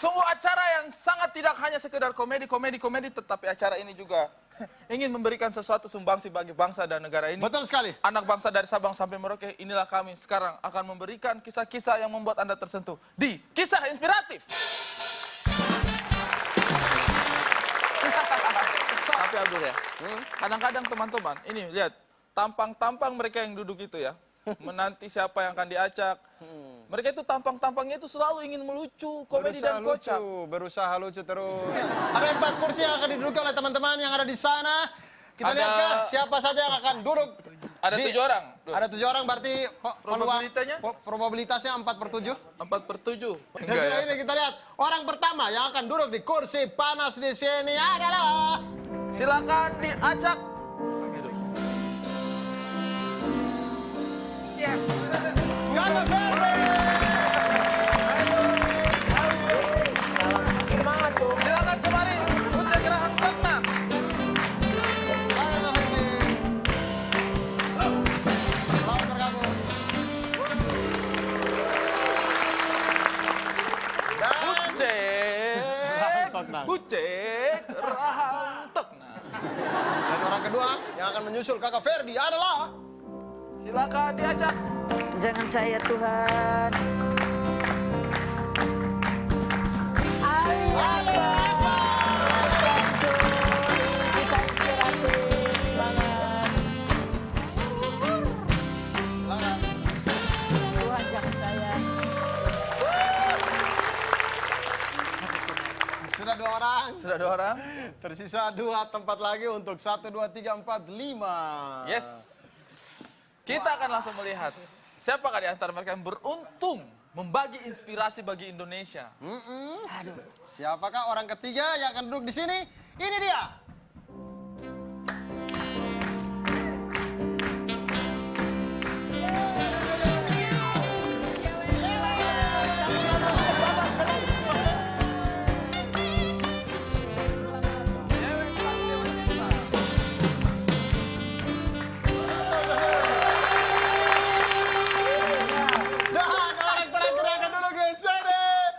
Sungguh acara yang sangat tidak hanya sekedar komedi, tetapi acara ini juga ingin memberikan sesuatu sumbangsi bagi bangsa dan negara ini. Betul sekali. Anak bangsa dari Sabang sampai Merauke, inilah kami sekarang akan memberikan kisah-kisah yang membuat Anda tersentuh di Kisah Inspiratif. Tapi Abdul ya, kadang-kadang teman-teman, ini lihat, tampang-tampang mereka yang duduk itu ya, menanti siapa yang akan diacak. Mereka itu tampang-tampangnya itu selalu ingin melucu, komedi dan kocak. Berusaha lucu terus. Ada 4 kursi yang akan diduduki oleh teman-teman yang ada di sana. Kita lihat kan siapa saja yang akan duduk. Ada 7 orang. Ada 7 orang berarti probabilitasnya 4/7. 4/7. Dan sudah ini kita lihat orang pertama yang akan duduk di kursi panas di sini adalah. Silakan diacak. Kakak Ferdi. Semangat tuh. Silakan kemari. Ucap Gerahang Tokna. Selamat Ferdi. Selamat bergabung. Ucap Gerahang Tokna. Dan orang kedua yang akan menyusul Kakak Ferdi adalah. Silakan diacak. Jangan saya Tuhan. Ali Akbar. Kisah inspiratif. Semangat. Silakan. Tuhan jangan saya. Sudah 2 orang. Sudah 2 orang. Tersisa 2 tempat lagi untuk 1, 2, 3, 4, 5. Yes. Kita akan langsung melihat siapakah di antara mereka yang beruntung membagi inspirasi bagi Indonesia. Aduh. Siapakah orang ketiga yang akan duduk di sini? Ini dia.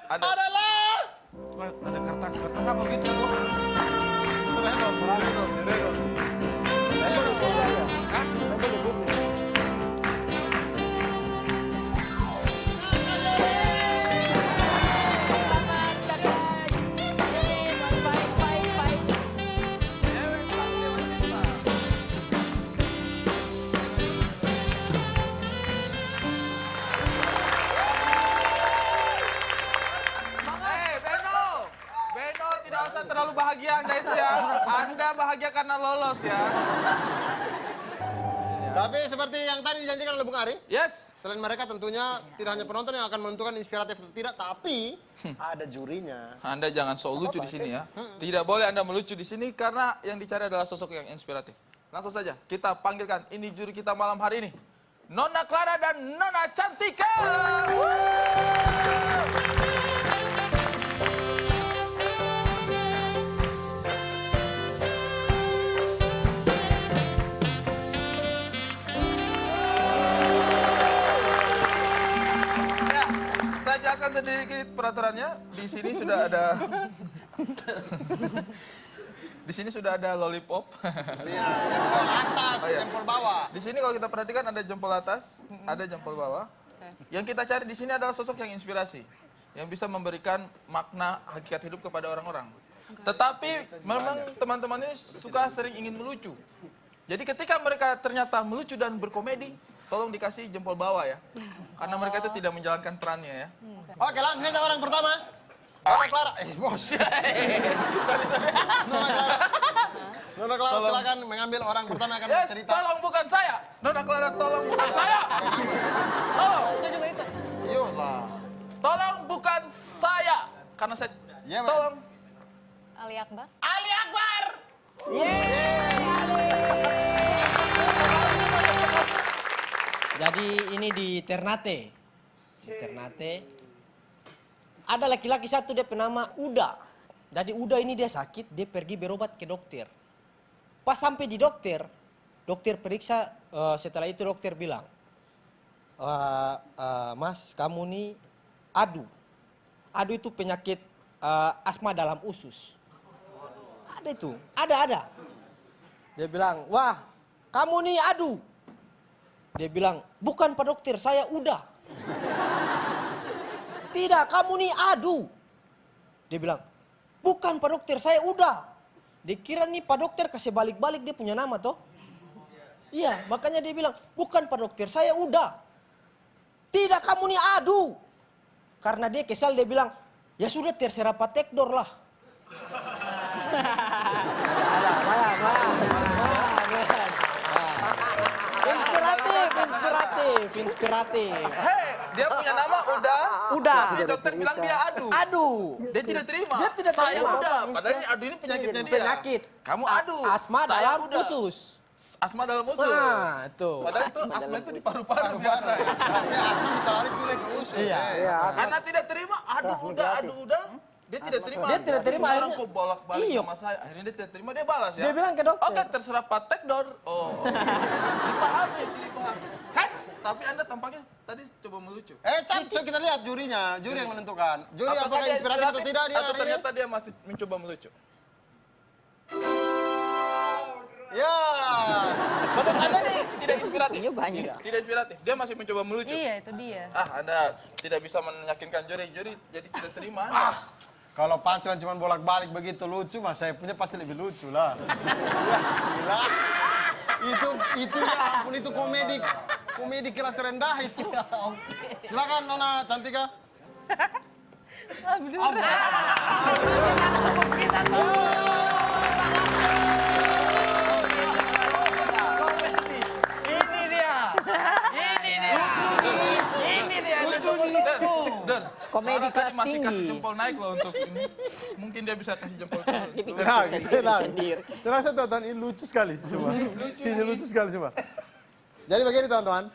Adalah Ada kertas apa gitu? Beno tidak usah terlalu bahagia Anda itu ya. Anda bahagia karena lolos ya. Tapi seperti yang tadi dijanjikan oleh Bung Ari, Yes. selain mereka tentunya tidak hanya penonton yang akan menentukan inspiratif atau tidak, tapi ada jurinya. Anda jangan sok lucu di sini ya. Tidak boleh Anda melucu di sini karena yang dicari adalah sosok yang inspiratif. Langsung saja kita panggilkan ini juri kita malam hari ini. Nona Clara dan Nona Cantika. Saya jelaskan sedikit peraturannya. Di sini sudah ada di sini sudah ada lollipop. Iya, jempol atas, Oh, iya. jempol bawah. Di sini kalau kita perhatikan ada jempol atas, ada jempol bawah. Yang kita cari di sini adalah sosok yang inspirasi, yang bisa memberikan makna hakikat hidup kepada orang-orang. Tetapi memang teman-teman ini suka sering ingin melucu. Jadi ketika mereka ternyata melucu dan berkomedi, tolong dikasih jempol bawah ya. Karena mereka itu tidak menjalankan perannya ya. Oke, langsung saja orang pertama. Nona Clara, bos. Sorry. Nona Clara. Nona Clara silakan mengambil orang pertama yang akan Yes, bercerita. tolong bukan saya. Nona Clara, tolong bukan saya. Oh, Saya juga ikut. Yuk lah. tolong bukan saya. Karena saya, Iya, Mbak. tolong. Ali Akbar. Ali Akbar. Jadi ini di Ternate. Di Ternate. Ada laki-laki satu dia bernama Uda. Jadi Uda ini dia sakit, dia pergi berobat ke dokter. Pas sampai di dokter, dokter periksa, setelah itu dokter bilang, Mas kamu nih adu. Adu itu penyakit asma dalam usus. Ada itu, ada. Dia bilang, wah kamu nih adu. Dia bilang, bukan Pak Dokter, saya udah. Tidak, kamu nih adu. Dia bilang, bukan Pak Dokter, saya udah. Dikira nih Pak Dokter kasih balik-balik dia punya nama toh. Iya, makanya dia bilang, bukan Pak Dokter, saya udah. Tidak, kamu nih adu. Karena dia kesal, dia bilang, ya sudah terserah Pak Tekdor lah. Inspiratif. Hei, dia punya nama udah. Si dokter bilang dia adu. Adu. Dia tidak terima. Dia tidak Saya terima. udah. Padahal ini adu ini penyakitnya dia. Penyakit. Kamu adu. Asma Saya dalam udah. usus. Asma dalam usus. Nah, itu. Padahal itu asma itu di paru-paru biasa. Ya. Tapi asma bisa lari pilih ke usus. Iya. Karena tidak terima, adu udah. Dia tidak terima. Dia tidak terima, Orang akhirnya- kok bolak-balik Iya. sama saya. Akhirnya dia tidak terima, dia balas ya. Dia bilang ke dokter. Oke, terserah Pak Tekdor. Oh. Dipahami. Hei, tapi Anda tampaknya tadi coba melucu. Coba kita lihat jurinya. Juri yang menentukan. Juri apakah dia inspiratif atau tidak dia atau hari ini? ternyata dia masih mencoba melucu. Ya. Menurut Anda nih tidak inspiratif. Iya banyak. Tidak inspiratif. Dia masih mencoba melucu. Iya, itu dia. Anda tidak bisa meyakinkan juri jadi tidak terima. Kalau punchline cuma bolak-balik begitu lucu, mas saya punya pasti lebih lucu lah. Ya, gila. Itu ya ampun, itu komedi kelas rendah itu. Silakan Nona Cantika. Dan Komedi Farah tadi kelas masih tinggi. kasih jempol naik loh untuk ini. Mungkin dia bisa kasih jempol turun. Tenang saya tonton, ini lucu sekali semua. Ini lucu sekali semua. Jadi begini teman-teman.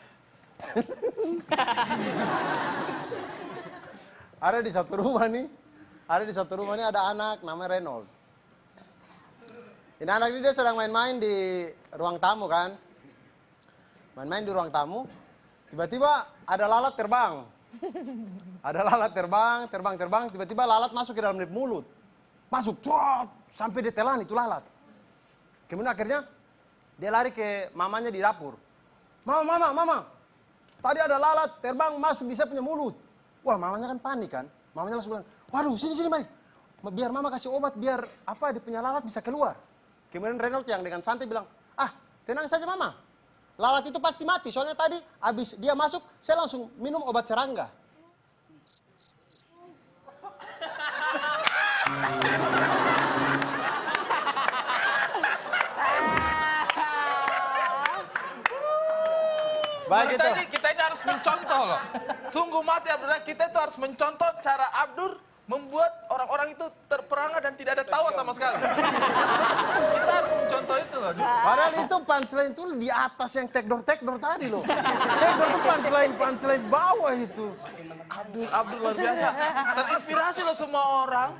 Ada di satu rumah nih ada anak namanya Reynold. Ini anak ini dia sedang main-main di ruang tamu kan. Main-main di ruang tamu. Tiba-tiba ada lalat terbang. Ada lalat terbang. Tiba-tiba lalat masuk ke dalam mulut. Masuk, cuat, sampai dia telan itu lalat. Kemudian akhirnya dia lari ke mamanya di dapur. Mama. Tadi ada lalat terbang masuk di saya punya mulut. Wah, mamanya kan panik kan. Mamanya langsung bilang, waduh sini mari. Biar mama kasih obat biar dia punya lalat bisa keluar. Kemudian Reynold yang dengan santai bilang, tenang saja mama. Lalat itu pasti mati, soalnya tadi habis dia masuk, saya langsung minum obat serangga. Baik itu. Kita ini harus mencontoh loh. Sungguh mati Abdur, kita itu harus mencontoh cara Abdur membuat orang-orang itu terperangah dan tidak ada tawa sama sekali. Kita harus mencontoh itu loh. Padahal itu punchline itu di atas yang tekdor tadi loh. Tekdor itu punchline bawah itu. Abdur luar biasa. Terinspirasi loh semua orang.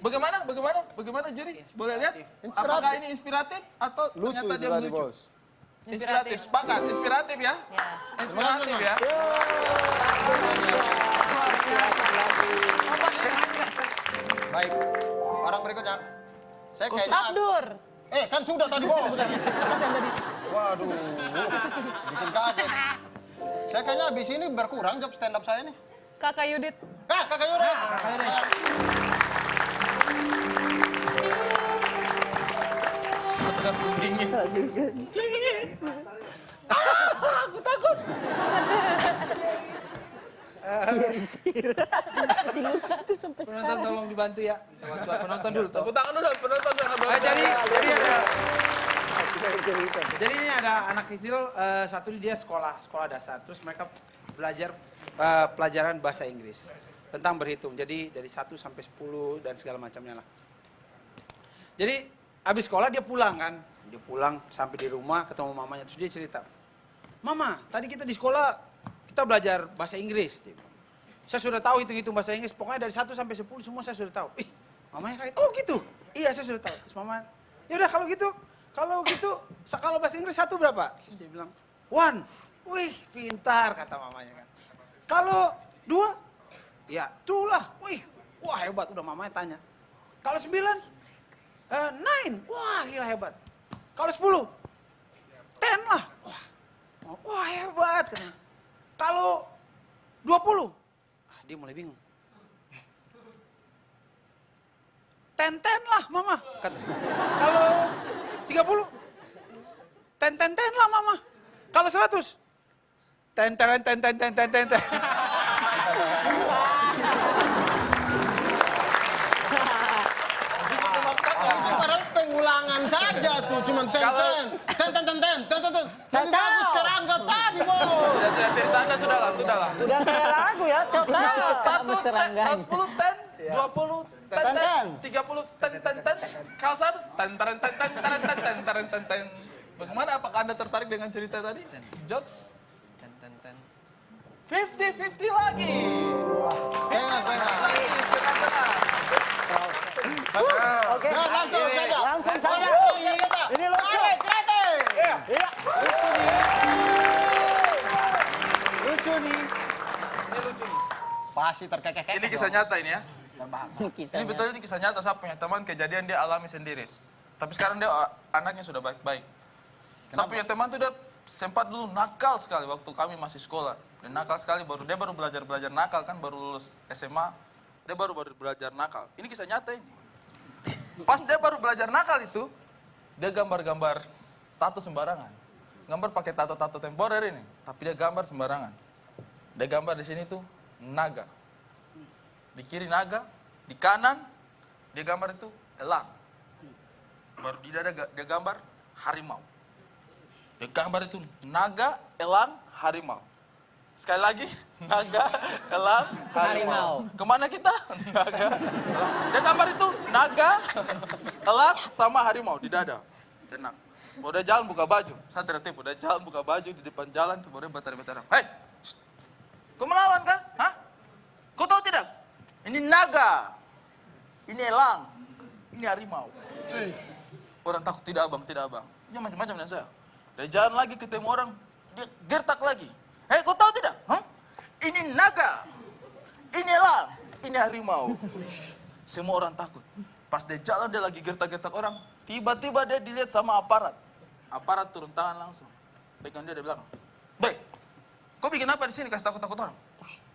Bagaimana juri? Boleh lihat? Inspiratif. Apakah ini inspiratif atau Lucu ternyata itu dia tadi lucu? bos. Inspiratif, sepakat. Inspiratif ya? Ya. Inspiratif ya? Baik, orang berikutnya. Saya kayaknya... Abdur. Kan sudah tadi bos. Waduh, bikin kaget. Saya kayaknya habis ini berkurang job stand up saya nih. Kakak Yudit. Kakak Yura. Kasus dingin. Penonton tolong dibantu ya. Bantuan penonton dulu. Tepuk tangan dulu, penonton jangan Jadi ini ada anak kecil satu dia sekolah dasar. Terus mereka belajar pelajaran bahasa Inggris tentang berhitung. Jadi dari 1 sampai 10 dan segala macamnya lah. Jadi habis sekolah dia pulang kan. Dia pulang sampai di rumah ketemu mamanya terus dia cerita. Mama, tadi kita di sekolah kita belajar bahasa Inggris. Dia bilang, saya sudah tahu hitung-hitung bahasa Inggris. Pokoknya dari 1 sampai 10 semua saya sudah tahu. Mamanya kaget. Oh gitu? Iya saya sudah tahu. Terus mama, ya udah kalau gitu kalau bahasa Inggris 1 berapa? Terus dia bilang 1. Wih pintar kata mamanya kan. Kalau 2? Ya 2 lah. Wih Wah hebat, udah mamanya tanya. Kalau 9, 9, wah gila hebat. Kalau 10, 10 lah. Wah hebat. Kalau 20, dia mulai bingung. 10 lah mama. Kalau 30, 10 lah mama. Kalau 100, 10. Itu padahal pengulangan saja tuh, cuman ten. Lebih bagus serangga tadi, Bos. Tidak cerita Anda, sudahlah. Udah kayak lagu ya, Tok. Kalau 1 serangga. 10 10, 20 30 10. Kalau 1 Bagaimana, apakah Anda tertarik dengan cerita tadi? Jokes? 50-50 lagi. Setengah. Oke. Nah, langsung saja. Langsung saja. Ini lucu. Iya. Lucu nih. Pasti terkekeh. Ini kisah nyata ini ya. Kisahnya. Ini kisah nyata, saya punya teman, kejadian dia alami sendiri. Tapi sekarang dia anaknya sudah baik-baik. Saya punya teman tuh dia sempat dulu nakal sekali waktu kami masih sekolah. Dan nakal sekali, dia baru belajar nakal kan, baru lulus SMA. Dia baru belajar nakal. Ini kisah nyata ini. Pas dia baru belajar nakal itu, dia gambar-gambar tato sembarangan. Gambar pakai tato-tato temporer ini, tapi dia gambar sembarangan. Dia gambar di sini tuh naga. Di kiri naga, di kanan dia gambar itu elang. Baru di dada dia gambar harimau. Dia gambar itu naga, elang, harimau. Sekali lagi, naga, elang, harimau. Kemana kita? Naga, elang. Dia gambar itu naga, elang, sama harimau di dada. Tenang. Baru dia jalan buka baju. Saya tidak tipu. Dia jalan buka baju di depan jalan. Baru dia bertarik-tarik. Hei, kau melawan kah? Hah? Kau tahu tidak? Ini naga, ini elang, ini harimau. Orang takut, tidak abang. Ini macam-macam dengan saya. Dia jalan lagi ketemu orang, dia gertak lagi. Hei, kau tahu tidak? Hah? Ini naga, ini elang, ini harimau. Semua orang takut. Pas dia jalan, dia lagi gertak-gertak orang. Tiba-tiba dia dilihat sama aparat. Aparat turun tangan langsung. Pegang dia belakang. Baik, kau bikin apa di sini kasih takut-takut orang?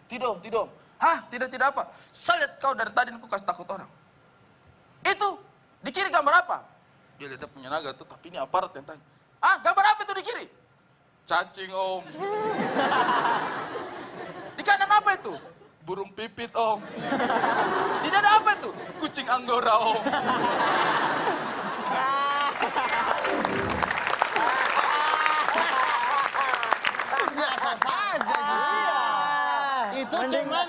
Tidak om. Hah? Tidak apa. Saya lihat kau dari tadi kau kasih takut orang. Itu, di kiri gambar apa? Dia lihat dia punya naga tuh, tapi ini aparat yang tanya. Ah, gambar apa itu di kiri? Cacing om. Di kanan apa itu? Burung pipit om. Di dada apa itu? Kucing anggora om. Biasa saja gitu. Itu cuman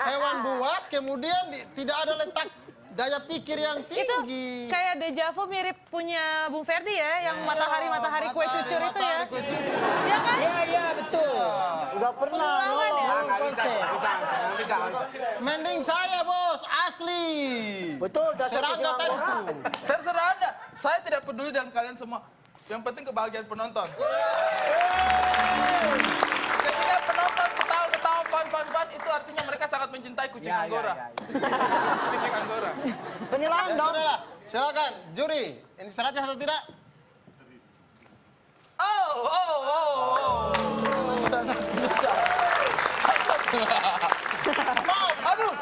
hewan buas, kemudian tidak ada letak daya pikir yang Itu tinggi. kayak dejavu mirip punya Bung Ferdi ya, yang matahari kue cucur itu ya. Iya kan? Iya, betul. Udah pernah Pengulangan ya? Bisa. Mending saya, Bos, asli. Betul, dasar Serangga kecil. tadi tuh. Terserah Anda. Saya tidak peduli dengan kalian semua. Yang penting kebahagiaan penonton. Ketika penonton ketawa-ketawa, fun, itu artinya mereka sangat mencintai kucing anggora. Kucing anggora. Penilaian Ya dong. sudahlah, silakan juri. Inspiratif atau tidak? Oh. Aduh.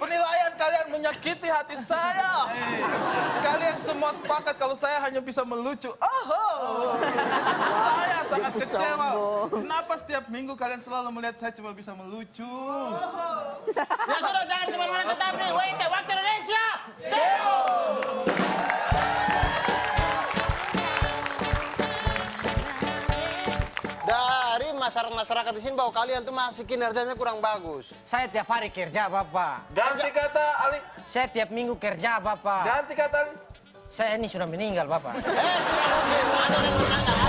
Penilaian kalian menyakiti hati saya. Kalian semua sepakat kalau saya hanya bisa melucu. Saya sangat kecewa. Kenapa setiap minggu kalian selalu melihat saya cuma bisa melucu? Ya sudah, jangan kemana-mana, tetap di Waktu Indonesia. Dari masyarakat di sini bahwa kalian tuh masih kinerjanya kurang bagus. Saya tiap hari kerja, Bapak. Ganti kata Ali. Saya tiap minggu kerja, Bapak. Ganti kata Ali. Saya ini sudah meninggal, Bapak. Tidak mungkin. Ada yang bertanya.